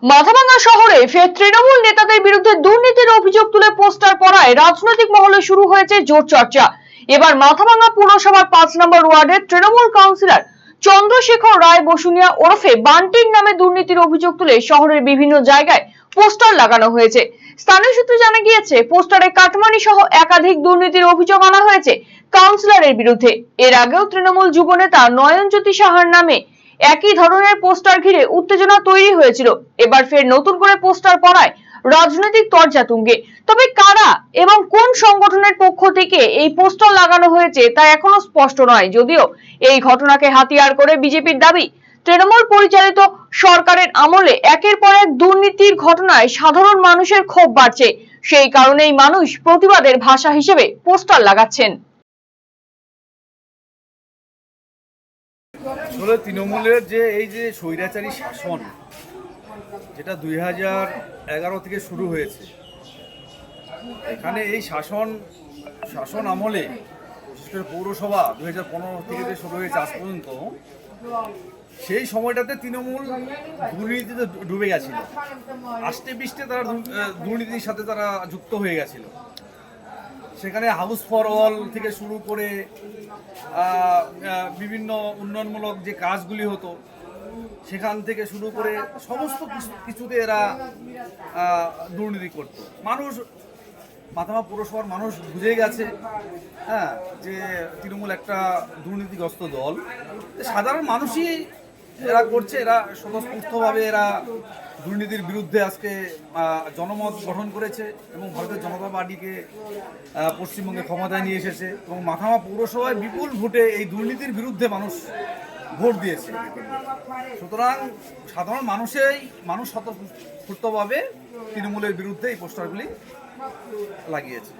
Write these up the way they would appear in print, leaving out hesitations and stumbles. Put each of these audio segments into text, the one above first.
মাথাভাঙ্গা শহরে ফের তৃণমূল নেতাদের বিরুদ্ধে দুর্নীতির অভিযোগ তুলে পোস্টার পড়ায় রাজনৈতিক মহলে শুরু হয়েছে জোর চর্চা। এবার মাথাভাঙ্গা পুরসভার 5 নম্বর ওয়ার্ডের তৃণমূল কাউন্সিলর চন্দ্রশেখর রায় বসুনিয়া ওরফে বান্টির নামে দুর্নীতির অভিযোগ তুলে শহরের বিভিন্ন জায়গায় পোস্টার লাগানো হয়েছে। স্থানীয় সূত্রে জানা গিয়েছে, পোস্টারে কাটমানি সহ একাধিক দুর্নীতির অভিযোগ আনা হয়েছে কাউন্সিলরের বিরুদ্ধে। এর আগেও তৃণমূল যুবনেতা নয়নজ্যোতি সাহার নামে একই ধরনের পোস্টার ঘিরে উত্তেজনা তৈরি হয়েছিল। এবার ফের নতুন করে পোস্টার পড়ায় রাজনৈতিক তরজা তুঙ্গে। তবে কারা এবং কোন সংগঠনের পক্ষ থেকে এই পোস্টার লাগানো হয়েছে তা এখনো স্পষ্ট নয়। যদিও এই ঘটনাকে হাতিয়ার করে বিজেপির দাবি, তৃণমূল পরিচালিত সরকারের আমলে একের পর এক দুর্নীতির ঘটনায় সাধারণ মানুষের ক্ষোভ বাড়ছে। সেই কারণেই মানুষ প্রতিবাদের ভাষা হিসেবে পোস্টার লাগাচ্ছেন। আসলে তৃণমূলের যে এই যে স্বৈরাচারী শাসন, যেটা 2011 থেকে শুরু হয়েছে, এখানে এই শাসন আমলে বিশেষ করে পৌরসভা 2015 থেকে যে শুরু হয়েছে আজ পর্যন্ত, সেই সময়টাতে তৃণমূল দুর্নীতিতে ডুবে গেছিল। আষ্টে পৃষ্ঠে তারা দুর্নীতির সাথে তারা যুক্ত হয়ে গেছিল। সেখানে হাউস ফর অল থেকে শুরু করে বিভিন্ন উন্নয়নমূলক যে কাজগুলি হতো সেখান থেকে শুরু করে সমস্ত কিছুতে এরা দুর্নীতি করত। মানুষ, মাথাভাঙ্গা পৌরসভার মানুষ বুঝে গেছে যে তৃণমূল একটা দুর্নীতিগ্রস্ত দল। সাধারণ মানুষই এরা করছে, এরা স্বতঃস্ফূর্তভাবে এরা দুর্নীতির বিরুদ্ধে আজকে জনমত গঠন করেছে এবং ভারতের জনতা পার্টিকে পশ্চিমবঙ্গে ক্ষমতায় নিয়ে এসেছে এবং মাথাভাঙ্গা পৌরসভায় বিপুল ভোটে এই দুর্নীতির বিরুদ্ধে মানুষ ভোট দিয়েছে। সুতরাং সাধারণ মানুষ স্বতঃস্ফূর্তভাবে তৃণমূলের বিরুদ্ধে এই পোস্টারগুলি লাগিয়েছে।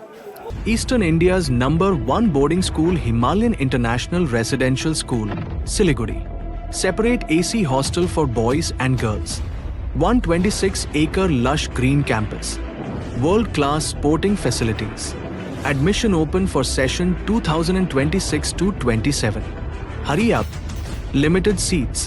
Eastern India's #1 boarding school, Himalayan International Residential School, Siliguri. Separate AC hostel for boys and girls. 126-acre lush green campus. World-class sporting facilities. Admission open for session 2026-27. Hurry up. Limited seats.